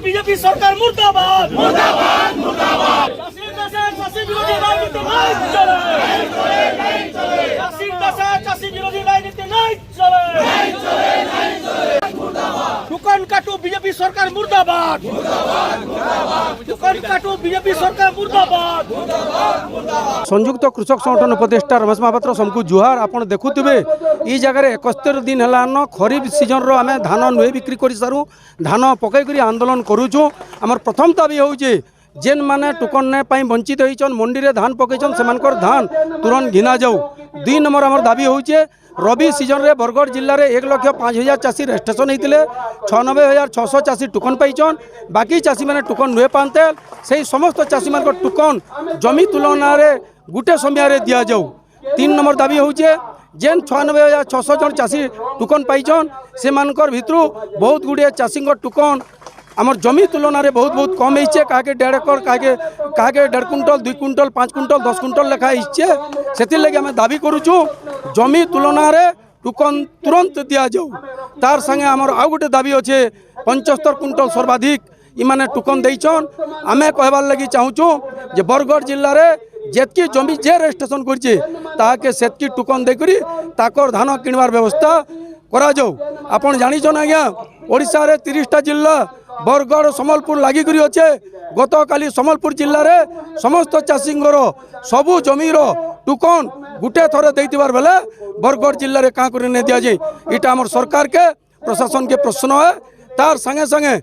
BJP सरकार मुर्दाबाद मुर्दाबाद मुर्दाबाद चाषी विरोधी राजनीति नहीं चले चाषी विरोधी राजनीति नहीं चले दुकान काटू बीजेपी सरकार मुर्दाबाद दुकान काटू बीजेपी सरकार मुर्दाबाद। संयुक्त कृषक संगठन उपदेष्टा रमेश महापात्र सबको जुहार। आपन देखुथिबे ई जगह 71 दिन हलान खरीफ सीजन रो आमे धान नुहे बिक्री करि सारू धान पकई करी आंदोलन करूछु। हमर प्रथम दाबी होउजे जेन माने टोकन ने पाई वंचित होइछन मंडी रे धान पकईछन सेमानकर धान तुरंत घिना जाऊ। 2 नंबर हमर दाबी होउजे रबी सीजन रे बरगढ़ जिले में 1,05,000 चाषी रजिस्ट्रेशन होते 96,600 चाषी टोकन पाइछन। बाकी चाषी मैंने टोकन नुहे पाते से समस्त चाषी मान टोकन जमी तुलन गोटे समय दि जाऊ। 3 नंबर दाबी होचे जेन 96,600 जन चाषी टोकन पाइछन से भितर बहुत गुड़े चाषी टोकन आमर जमी तुलन में बहुत बहुत कम होइछे। काके 1.5 एकड़ काके 1.5 कुंटल 2 कुंटल 5 कुंटल 10 कुंटल लेखा होइछे। सेति लगे आम दाबी करूछु जमी तुलन में टोकन तुरंत दि जाऊ। तार संगे आमर आउ गोटे दाबी अच्छे 75 कुंटल सर्वाधिक इमाने टोकन देइछन। आमे कहबार लगी चाहूछु जे बरगढ़ जिले में जेतकी जमी जे रजिस्ट्रेशन करछे ताके सेतकी टोकन देकरी ताकर धान किणवार व्यवस्था करा जाऊ। आपण जानिछन आज्ञा ओडिशा रे 30टा जिला बरगढ़ सम्बलपुर लागिक अच्छे। गत काली सम्बलपुर जिले में समस्त चाषी सबू जमीर टोकन गुटे थर देइतिबार बेले बरगढ़ जिले में क्या कर दि जाए इटा आम सरकार के प्रशासन के प्रश्न है। तार संगे संगे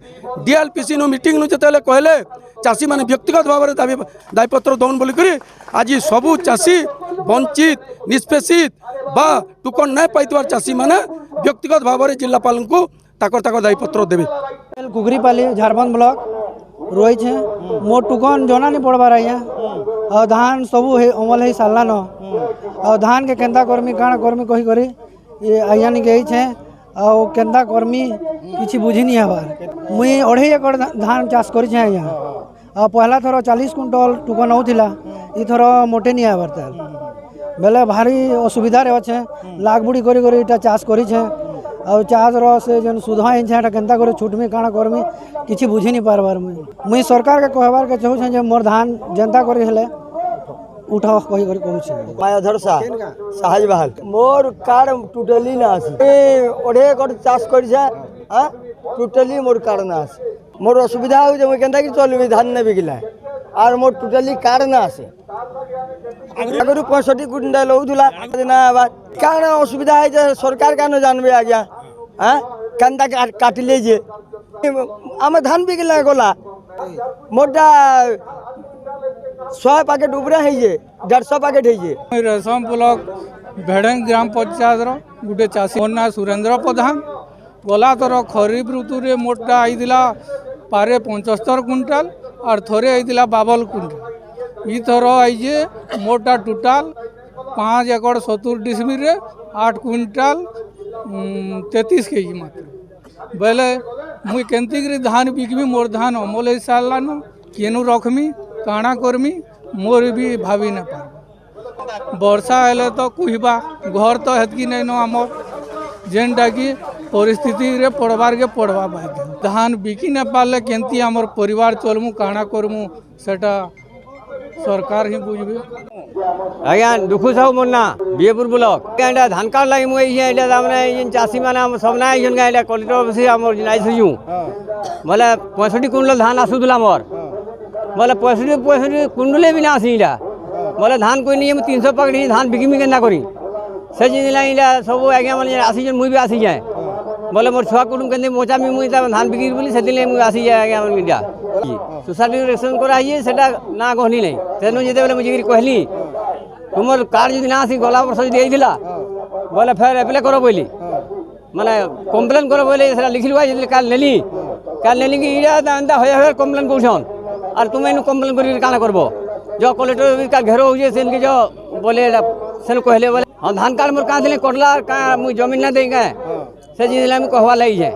डीएलपीसी मीटिंग जिते कहले चाषी मैंने व्यक्तिगत भाव में दायीपत्र दौन बोलिक आज सबू चाषी वंचित निष्पेषित बा टोकन नहीं पाई चाषी मैंने व्यक्तिगत भाव में जिलापाल को ताकर दायीपत्र देवे। कुकरीपाली झारखंड ब्लॉक रही है मोर टोकन जना नहीं पड़बार आज्ञा और धान सबू अमल हो सारा न और धान के केंदा कर्मी काण कर्मी कही करी आज्ञा नहीं गई है और केंदा कर्मी किसी बुझी नहीं हबार। मुई 2.5 एकड़ धान चाष करी आज्ञा और पहला थर 40 कुंटल टोकन होता इथर मोटे नहीं हबार तार बेले भारी असुविधा अच्छे लाख बुड़ी करी चाष करी और चाष से जन सुधा इनछा केन्ता कर छुटमी काण करमी किसी बुझी नहीं पारबार। मुई सरकार के कहबार के चाहूँ जे मोर धान जनता कर उठा कही कर कहूँ मायाधर साहज बहाल मोर कार्ड टोटली ना आसी 2.5 एकड़ चाष कर टोटली मोर कार्ड ना आसी मोर असुविधा हो मुझे केन्ता कि चलबी धान नहीं बिकला और मोर टोटली कार्ड ना आसे। आगु 65 कुंटल होउला क्या असुविधा है सरकार क्या जानबे आज्ञा हाँ केन्ता काटिले जे आम धान बिकला गला मोटा 100 पैकेट उपरे है 150 पैकेट है। रेशम ब्लॉक भेड़ेंग ग्राम पंचायत गोटे चाषी मोर ना सुरेंद्र प्रधान गला थर खरीफ ऋतु रे मोटा आईला पारे 75 कुंटल और थोड़े आईला 52 कुंटल इथर आईजे मोटा टोटाल 5 एकड़ 70 डिसमिल 8 कुंटल 33 केजी मात्र बेले मुई केंती धान बिकमी मोर धान अमल हो सारा न केनु रखमी काଣା करमी मोर भी भावी न पार। वर्षा हेले तो कहवा घर तो हेतकी नहीं न आम जेनटा कि परिस्थिति रे पड़बार के पड़वा बाध्य धान बिकी न पारे केंती आमर परिवार चलमु काଣା करमु सेटा सरकार ही बुझे। आज्ञा दुखु साहू मुन्ना बीएपुर ब्लॉक धान कार्ड लगे मुझे चाषी मैंने सब ना कलेक्टर ऑफिस आईसु बोले 65 कुंटल धान आसूला मोर बोले 65 कुंडले भी ना आसी बोले धान कोई नहीं 300 पकड़ी धान बिकमी के करी से सब आज्ञा मैंने आसी मुझे भी आसी जाए बोले मोर छुआ कुटुम के मोचा भी मुझे धान बिक्री बोली से मुझे आसी जाए आज्ञा मीडिया सोसाइटी रेजिस्ट्रेशन कराइए सेटा ना कहनी नहीं तेणु जिते बेले मुझे कहली तुम कार्ड जी ना आसी गला वर्ष जी बोले फिर एप्लाय करो बोली माने कम्प्लेन करो बोले लिखी लुआ काल नेली कि एंता हो कम्प्लेन कौन और तुम इन कम्प्लेन कर करब जो कलेक्टर का घेरो हो जो बोले से कहले बोले हाँ धान कार्ड मोर कहाँ थे कटला क्या मुझे जमीन ना दें से जिला में कहवा लगी है।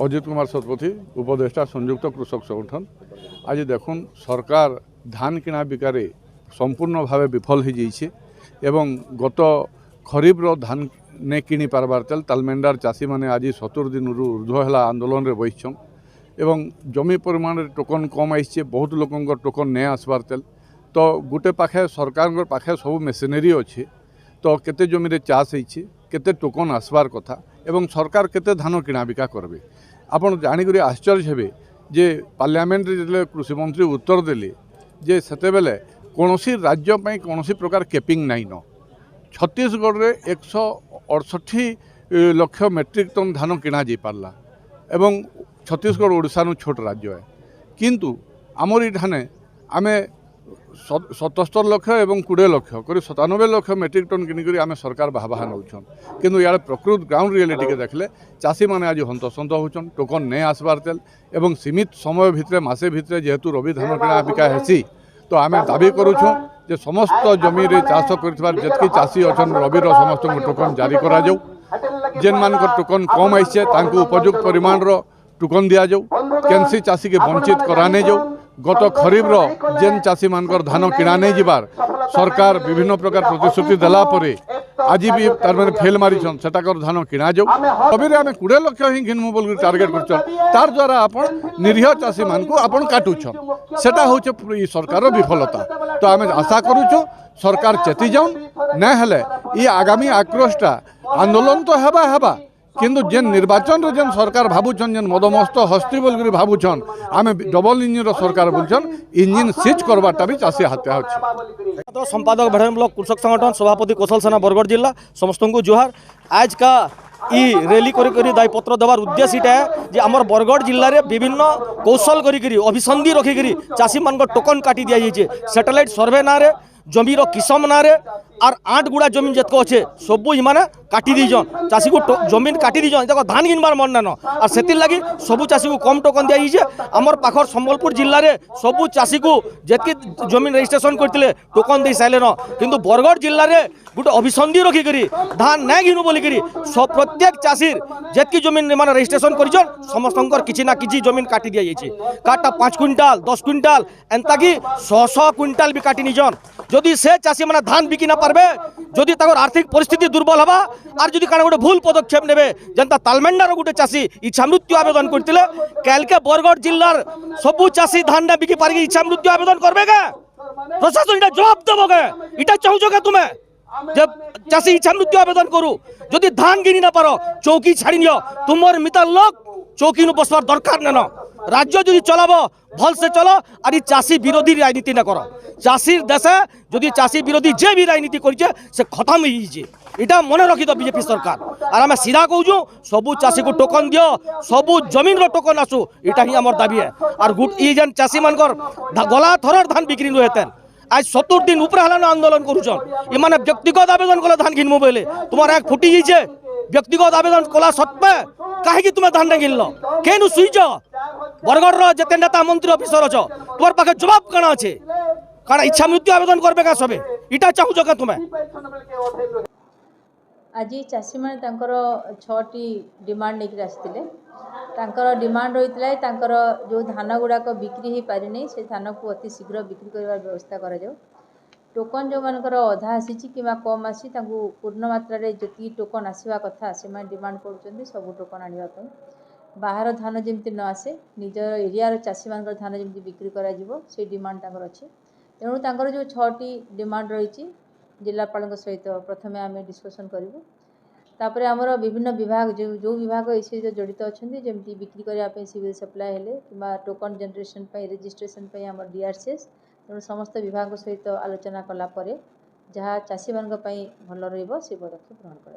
अजित कुमार शतपथी उपदेष्टा संयुक्त कृषक संगठन आज देखुन सरकार धान किना बिकारे संपूर्ण भाव विफल हो जाइए एवं गत खरीफ धान ने किनी पारबार तेल तालमेंडार चाषी मैंने आज 70 दिन ऊर्ध्व है आंदोलन रे बहिछन এবং জমি পরিমাণের টোকন কম আসছে, বহুত লোকঙ্কর টোকন নে আসবার তেল। তো গোটে পাখে সরকারଙ୍କର পাখে সবু মেସିନେରୀ ଅଛି। তো কেতে জমিরে চাষ হয়েছে, কেতে টোকন আসবার কথা এবং সরকার কেতে ধান কিনা বিকা করবে। আপনার জাঁকরি আশ্চর্য হবে যে পার্লামেন্টরে যেতে কৃষিমন্ত্রী উত্তর দেলে যে সেতবেলে কৌশি রাজ্য পাই কৌশি প্রকার কেপিং নাই ন। ছত্তিশগড়ে 168 লক্ষ মেট্রিক টন ধান কিনা যাই পারলা এবং ছত্তিশগড় ওড়িশার ছোট রাজ্য है কিন্তু আমার এখানে আমি 77 লক্ষ এবং 20 লক্ষ করে 97 লক্ষ মেট্রিক টন কিনিকি আমি সরকার বাহবাহা নৌছন। কিন্তু ইয়ার প্রকৃত গ্রাউন্ড রিয়েলিটিকে দেখলে চাষী মানে আজ হন্তসন্ত হচ্ছেন, টোকন নে আসবার তেল এবং সীমিত সময় ভিতরে মাসে ভিতরে যেহেতু রবি ধান কিনা বিকা হেসি। তো আমি দাবি করুছু যে সমস্ত জমিরে চাষ করবার যেতকি চাষী অছন রবির সমস্ত টোকন জারি করা যাও। যেন মানক টোকন কম আইছে তাঙ্কু উপযুক্ত পরিমাণর টোকন দিয়া যাও। কেনসি চাষীকে বঞ্চিত করা নে যাও। গত খরিফর যেন চাষী মানকর ধান কিনা নেই যাবার সরকার বিভিন্ন প্রকার প্রতিশ্রুতি দেলা পরে আজি বি তার মানে ফেল মারিছন সেটাকর ধান কিনা যাও। রবিরে আমি 20 লক্ষ হি ঘিনমু বলি টার্গেট করছন, তার দ্বারা আপন নিরীহ চাষী মানকু আপন কাটুছন। সেটা হচ্ছে এই সরকারের বিফলতা। তো আমি আশা করুছু সরকার চেতি যাও, না হলে এই আগামী আক্রোশটা আন্দোলন তো হেবা হেবা কিন্তু যেন নির্বাচন যেন সরকার ভাবুছন যেন মদমস্ত হস্তি বলি ভাবুছন আমি ডবল ইঞ্জিন সরকার বলছন ইঞ্জিন সিজ করবারটা বি চাষী হাতে হচ্ছে। संपादक भेड़न ब्लॉक कृषक संगठन सभापति कौशल सेना बरगढ़ जिला समस्त को जोहार। आज का ई रैली करी दायपत्र देवार उद्देश्य इटा है जे आमर बरगढ़ जिले में विभिन्न कौशल करी अभिसंधि रखिकी चाषी मान टोकन काटी दि जाइए। सैटेलाइट सर्वे ना जमीर किसम ना आर 8 गुड़ा जमीन जितक अच्छे सबू इमाने काटी दीजन। चाषी को जमीन काटी दीजन देख धान घिनबार मन नान और से लगी सबू चाषी को कम टोकन दी जाइए। आमर पाखर संबलपुर जिले में सबू चाषी को जितकी जमीन रजिस्ट्रेशन करते टोकन दे सारे किंतु बरगढ़ जिले में गोटे अभिसंधि रखिकी धान ना घिनु बोलिक सब प्रत्येक चाषीर जितकी जमीन मान रजिस्ट्रेशन कर समस्त किसी ना किसी जमीन काटी दि जाइए। काटा 5 क्विंटाल 10 क्विंटाल एंता कि 100 क्विंटाल भी काटी निजन। जदि से चाषी मैंने धान बिकी ना पारबे, जदि ताकर आर्थिक परिस्थिति दुर्बल हवा और जदि काना गोटे भूल पदक्षेप नेबे जनता तालमेंडार गोटे चाषी इच्छा मृत्यु आवेदन करते कैल के बरगढ़ जिलार सबू चाषी धान ना बिकी पारिकी इच्छा मृत्यु आवेदन करबे के प्रशासन इटा जवाब देबो के इटा चाहूछो के तुमे जब चाषी इच्छा मृत्यु आवेदन करू जदि धान गिनी ना पारो चौकी छाड़ी नियो तुमर मिता लोक चौकी नु बसवार दरकार नेन। राज्य जदि चलाबो भल से चलो और चाषी विरोधी राजनीति न करो। चाषी देशे जदि चाषी विरोधी जे भी राजनीति करिছে से खत्म हो जाइए। इटा मन रखी तो बीजेपी सरकार और आम सीधा कहूँ सबू चाषी को टोकन दियो सबू जमीन रो टोकन आसू इटा ही आमर दाबी है। और जेन चाषी मानकर गला थरर धान बिक्री नुहेतेन आज 70 दिन ऊपर हलान आंदोलन करुछन इमाने व्यक्तिगत आवेदन कले धान घिनमु बोले तुम्हार एक फुटी जाइए व्यक्तिगत आवेदन कला सत्वे कहीं तुम धान नहीं घिनल केनु सुईज बरगढ़ जिते नेता मंत्री अफिसर अछ तुम्हार पाखे जवाब कण अच्छे कारण इच्छा मृत्यु आवेदन करबे का सबे इटा चाहूछ का तुम्हें। आज चाषी मैंने 6टी डिमांड लेकर आसते डिमांड रही है जो धान गुड़ाक बिक्री हो पारि से धान को अति शीघ्र बिक्री करने व्यवस्था कर टोकन जो मानकर अधा आसी कि कम आसी पूर्ण मात्रा जी टोकन आसवा कथा से डिमांड कर सब टोकन आने बाहर धान जमी न आसे निज एरियार चाषी मान धान जमी बिक्री कर डिमांड अच्छे तेणु तांकर जो 6टी डिमांड रही जिलापाल सहित प्रथमे आम डिस्कसन करूँ तापर आमर विभिन्न विभाग जो विभाग ए सहित जड़ित अच्छा जमी बिक्री करने सिविल सप्लाई हेले कि टोकन जनरेशन रजिस्ट्रेशन आम DRCS तेणु समस्त विभाग सहित आलोचना कलापर जहाँ चाषी मान भल रही से पदक्षेप ग्रहण कर।